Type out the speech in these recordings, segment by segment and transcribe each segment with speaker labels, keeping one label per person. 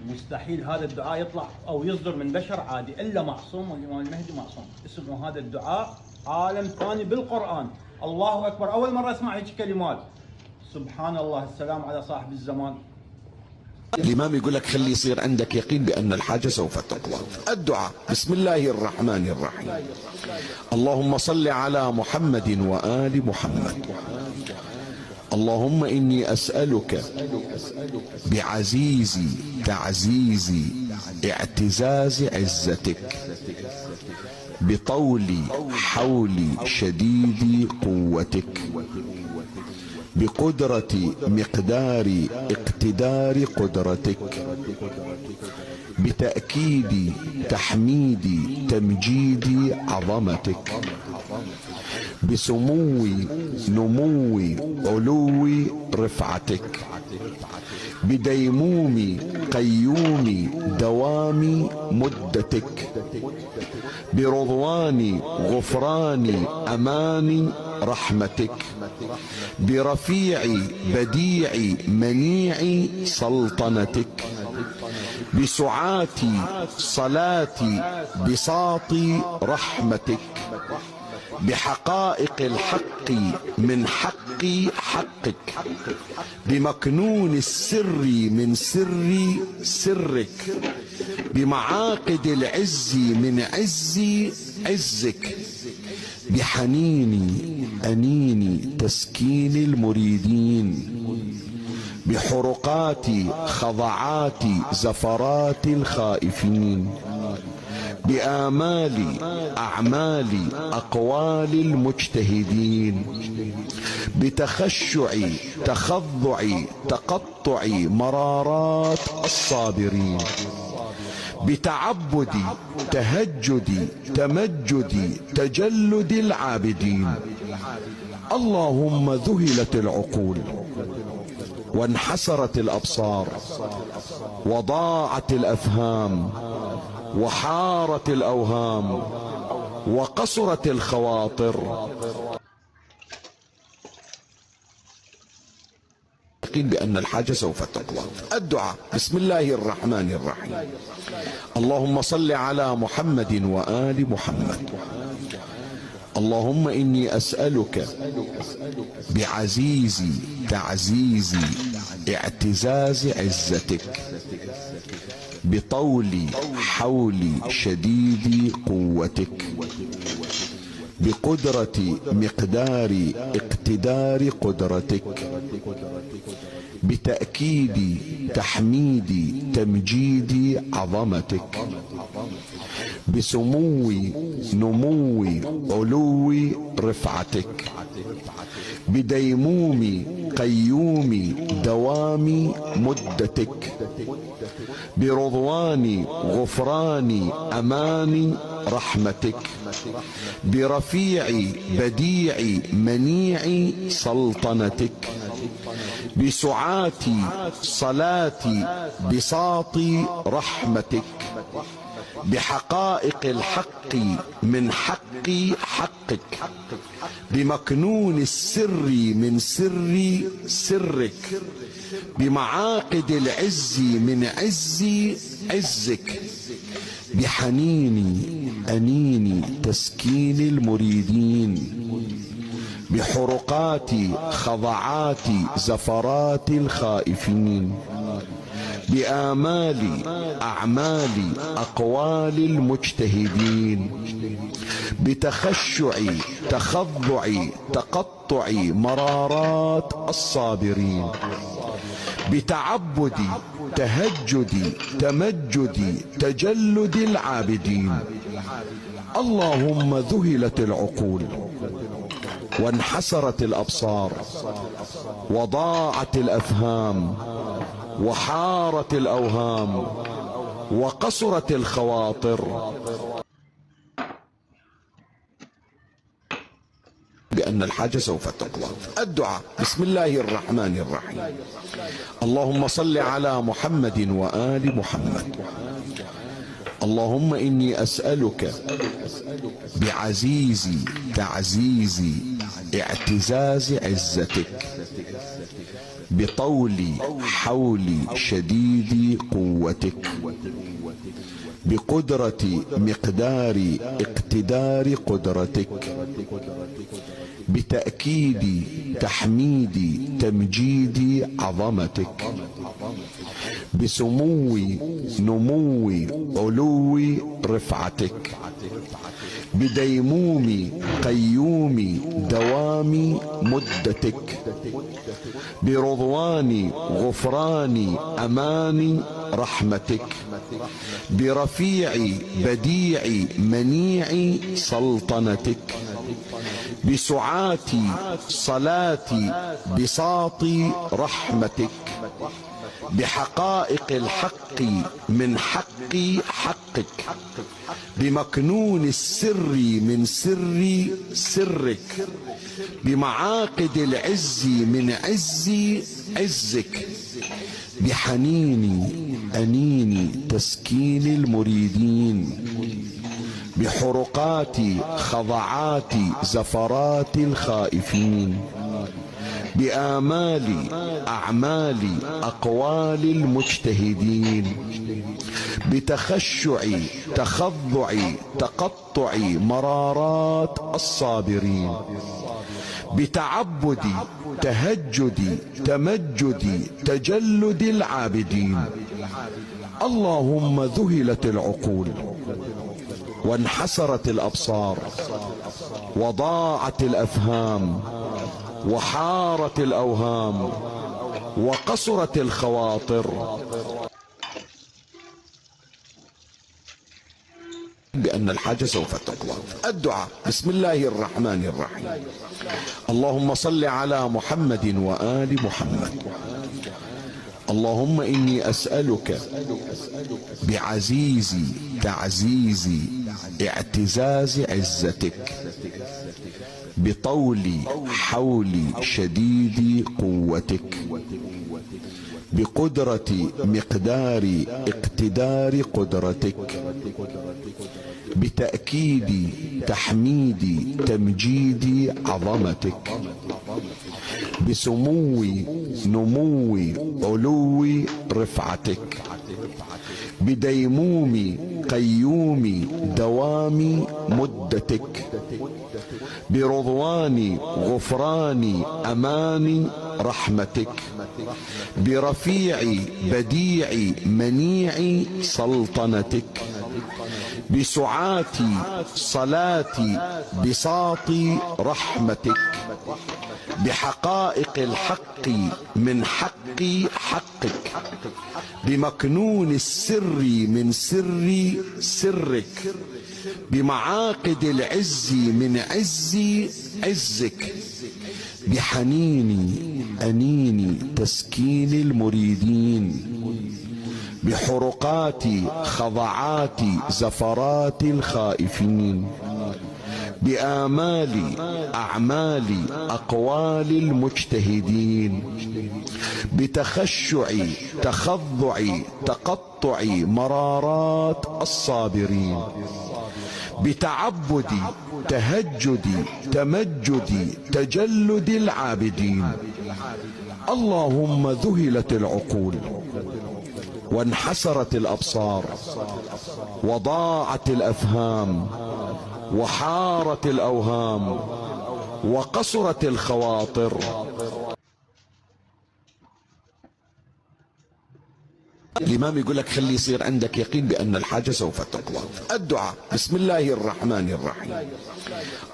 Speaker 1: مستحيل هذا الدعاء يطلع او يصدر من بشر عادي الا معصوم، والامام المهدي معصوم. اسمه هذا الدعاء عالم ثاني بالقران. الله اكبر، اول مره اسمع هيك كلمات. سبحان الله، السلام على صاحب الزمان.
Speaker 2: الإمام يقول لك خلي يصير عندك يقين بأن الحاجة سوف تقضى. الدعاء بسم الله الرحمن الرحيم. اللهم صل على محمد وآل محمد. اللهم إني أسألك بعزيز تعزيز اعتزاز عزتك، بطول حول شديد قوتك، بقدرة مقدار اقتدار قدرتك، بتأكيد تحميد تمجيد عظمتك، بسمو نمو علو رفعتك، بديموم قيوم دوام مدتك، برضوان غفران أمان رحمتك، برفيع بديع منيع سلطنتك، بسعات صلاة بساط رحمتك، بحقائق الحق من حق حقك، بمكنون السر من سر سرك، بمعاقد العز من عز عزك، بحنين أنين تسكين المريدين، بحرقات خضعات زفرات الخائفين، بآمال أعمال أقوال المجتهدين، بتخشع تخضع تقطع مرارات الصابرين، بتعبد تهجد تمجد تجلد العابدين. اللهم ذهلت العقول وانحسرت الأبصار وضاعت الأفهام وحارت الأوهام وقصرت الخواطر، بأن الحاجة سوف تقضى. الدعاء بسم الله الرحمن الرحيم. اللهم صل على محمد وآل محمد. اللهم إني أسألك بعزيز تعزيز اعتزاز عزتك، بطول حول شديد قوتك، بقدرة مقدار اقتدار قدرتك، بتأكيد تحميد تمجيد عظمتك، بسمو نمو علو رفعتك، بديموم قيوم دوام مدتك، برضوان غفران أمان رحمتك، برفيع بديع منيع سلطنتك، بسعات صلاة بساط رحمتك، بحقائق الحق من حق حقك، بمكنون السر من سر سرك، بمعاقد العز من عز عزك، بحنين أنين تسكين المريدين، بحرقات خضعات زفرات الخائفين، بآمال أعمال أقوال المجتهدين، بتخشع تخضع تقطع مرارات الصابرين، بتعبد تهجد تمجد تجلد العابدين. اللهم ذهلت العقول وانحسرت الأبصار وضاعت الأفهام وحارت الأوهام وقصرت الخواطر، بأن الحاجة سوف تقضى. الدعاء بسم الله الرحمن الرحيم. اللهم صل على محمد وآل محمد. اللهم إني أسألك بعزيز تعزيز اعتزاز عزتك، بطول حول شديد قوتك، بقدرة مقدار اقتدار قدرتك، بتأكيد تحميد تمجيد عظمتك، بسمو نمو علو رفعتك، بديموم قيوم دوام مدتك، برضوان غفران أمان رحمتك، برفيع بديع منيع سلطنتك، بسعات صلاة بساط رحمتك، بحقائق الحق من حق حقك، بمكنون السر من سر سرك، بمعاقد العز من عز عزك، بحنين أنين تسكين المريدين، بحرقات خضعات زفرات الخائفين، بآمال أعمال أقوال المجتهدين، بتخشع تخضع تقطع مرارات الصابرين، بتعبد تهجد تمجد تجلد العابدين. اللهم ذهلت العقول وانحسرت الأبصار وضاعت الأفهام وحارت الأوهام وقصرت الخواطر بأن الحاجة سوف تقضى. الدعاء بسم الله الرحمن الرحيم. اللهم صل على محمد وآل محمد. اللهم إني أسألك بعزيز تعزيز اعتزاز عزتك، بطول حول شديد قوتك، بقدرة مقدار اقتدار قدرتك، بتأكيد تحميد تمجيد عظمتك، بسمو نمو علو رفعتك، بديموم قيوم دوام مدتك، برضوان غفران أمان رحمتك، برفيع بديع منيع سلطنتك، بسعات صلاة بساط رحمتك، بحقائق الحق من حق حقك، بمكنون السر من سر سرك، بمعاقد العز من عز عزك، بحنين أنين تسكين المريدين، بحرقات خضعات زفرات الخائفين، بآمال أعمال أقوال المجتهدين، بتخشع تخضع تقطع مرارات الصابرين، بتعبد تهجد تمجد تجلد العابدين. اللهم ذهلت العقول وانحسرت الأبصار وضاعت الأفهام وحارت الأوهام وقصرت الخواطر. الإمام يقول لك خلي يصير عندك يقين بأن الحاجة سوف تقضى. الدعاء بسم الله الرحمن الرحيم.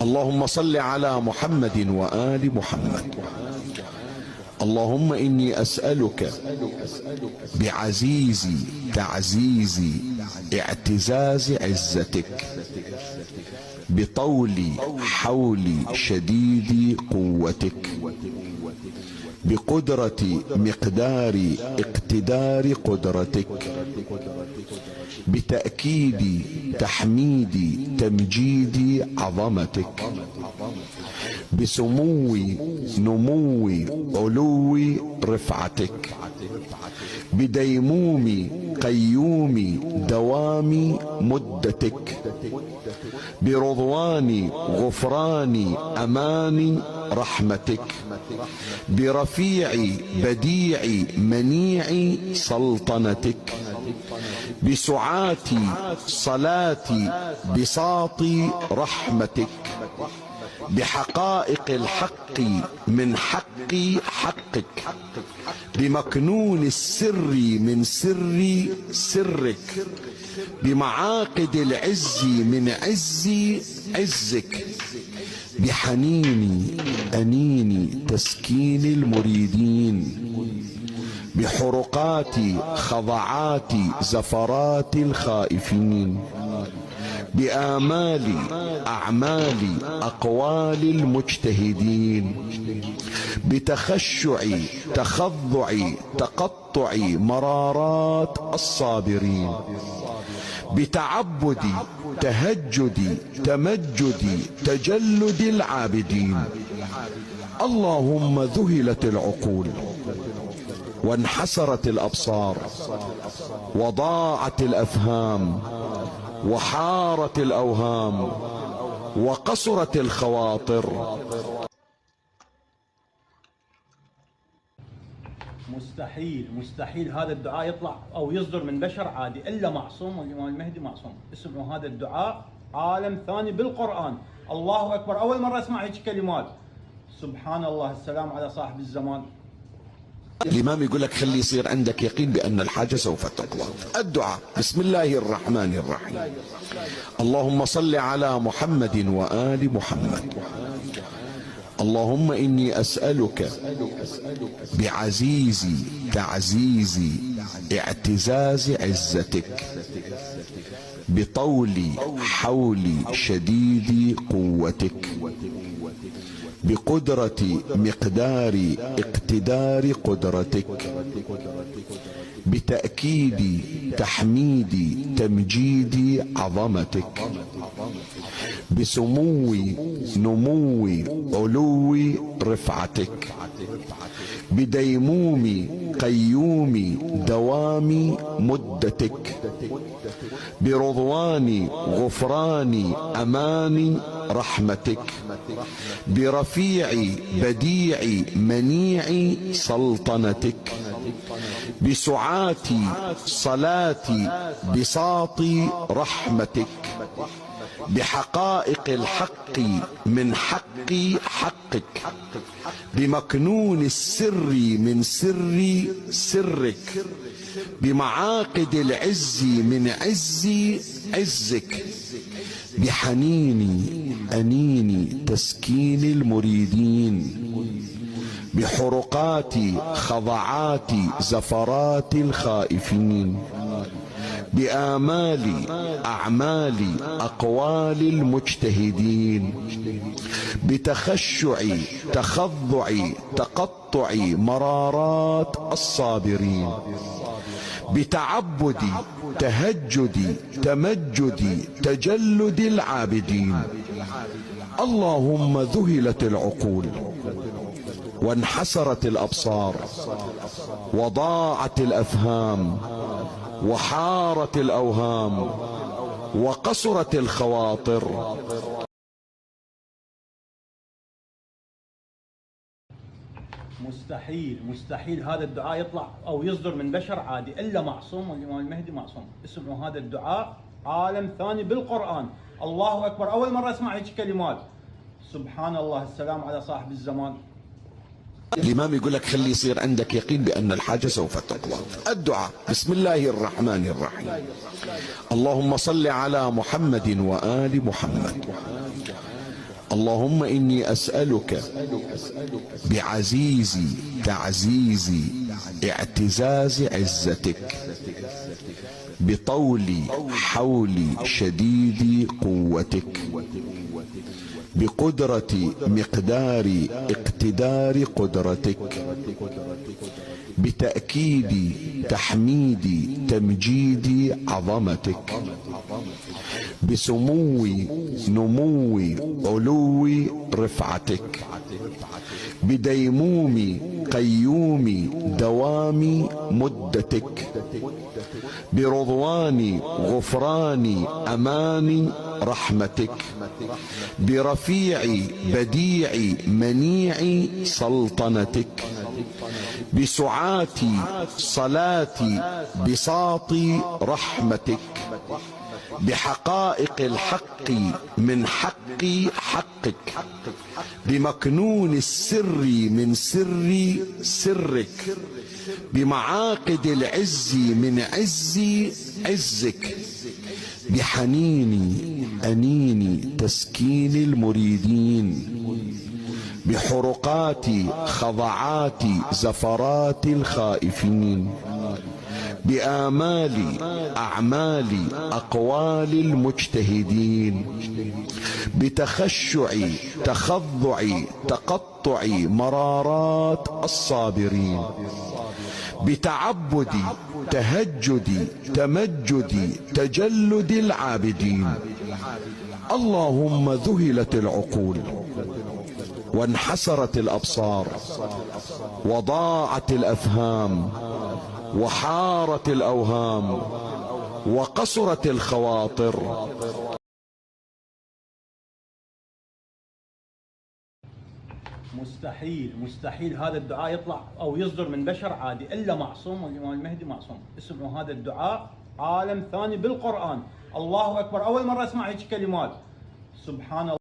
Speaker 2: اللهم صل على محمد وآل محمد. اللهم إني أسألك بعزيز تعزيز اعتزاز عزتك، بطول حول شديد قوتك، بقدرة مقدار اقتدار قدرتك، بتأكيد تحميد تمجيد عظمتك، بسمو نمو علو رفعتك، بديموم قيوم دوام مدتك، برضوان غفران أمان رحمتك، برفيع بديع منيع سلطنتك، بسعات صلاة بساط رحمتك، بحقائق الحق من حق حقك، بمكنون السر من سر سرك، بمعاقد العز من عز عزك، بحنين أنين تسكين المريدين، بحرقات خضعات زفرات الخائفين، بآمال أعمال أقوال المجتهدين، بتخشع تخضع تقطع مرارات الصابرين، بتعبد تهجد تمجد تجلد العابدين. اللهم ذهلت العقول وانحسرت الأبصار وضاعت الأفهام وحارت الأوهام وقصرت الخواطر.
Speaker 1: مستحيل هذا الدعاء يطلع او يصدر من بشر عادي الا معصوم، والامام المهدي معصوم. اسمعوا هذا الدعاء عالم ثاني بالقرآن. الله اكبر، اول مرة اسمع هيك كلمات. سبحان الله، السلام على صاحب الزمان.
Speaker 2: الإمام يقول لك خلي يصير عندك يقين بأن الحاجة سوف تقضى. الدعاء بسم الله الرحمن الرحيم. اللهم صل على محمد وآل محمد. اللهم إني أسألك بعزيز تعزيز اعتزاز عزتك، بطول حول شديد قوتك، بقدرة مقدار اقتدار قدرتك، بتأكيد تحميد تمجيد عظمتك، بسمو نمو علو رفعتك، بديموم قيوم دوام مدتك، برضوان غفران أمان رحمتك، برفيع بديع منيع سلطنتك، بسعات صلاة بساط رحمتك، بحقائق الحق من حق حقك، بمكنون السر من سر سرك، بمعاقد العز من عز عزك، بحنين أنين تسكين المريدين، بحرقات خضعات زفرات الخائفين، بآمال أعمال أقوال المجتهدين، بتخشع تخضع تقطع مرارات الصابرين، بتعبد تهجد تمجد تجلد العابدين. اللهم ذهلت العقول وانحسرت الأبصار وضاعت الأفهام وحارت الأوهام وقصرت الخواطر.
Speaker 1: مستحيل هذا الدعاء يطلع او يصدر من بشر عادي الا معصوم، والامام المهدي معصوم. اسمعوا هذا الدعاء عالم ثاني بالقرآن. الله اكبر، اول مرة اسمع هيك كلمات. سبحان الله، السلام على صاحب الزمان.
Speaker 2: الإمام يقول لك خلي يصير عندك يقين بأن الحاجة سوف تقضى. الدعاء بسم الله الرحمن الرحيم. اللهم صل على محمد وآل محمد. اللهم إني أسألك بعزيز تعزيز اعتزاز عزتك، بطول حول شديد قوتك، بقدرة مقدار اقتدار قدرتك، بتأكيد تحميد تمجيد عظمتك، بسمو نمو علو رفعتك، بديموم القيوم دوام مدتك، برضوان غفران أمان رحمتك، برفيع بديع منيع سلطنتك، بسعات صلاة بساط رحمتك، بحقائق الحق من حق حقك، بمكنون السر من سر سرك، بمعاقد العز من عز عزك، بحنين أنين تسكين المريدين، بحرقات خضعات زفرات الخائفين، بآمال أعمال أقوال المجتهدين، بتخشع تخضع تقطع مرارات الصابرين، بتعبد تهجد تمجد تجلد العابدين. اللهم ذهلت العقول وانحسرت الأبصار وضاعت الأفهام وحارت الأوهام وقصرت الخواطر.
Speaker 1: مستحيل هذا الدعاء يطلع أو يصدر من بشر عادي إلا معصوم، والإمام المهدي معصوم. اسمعوا هذا الدعاء عالم ثاني بالقرآن. الله أكبر، أول مرة أسمع هيك كلمات. سبحان الله.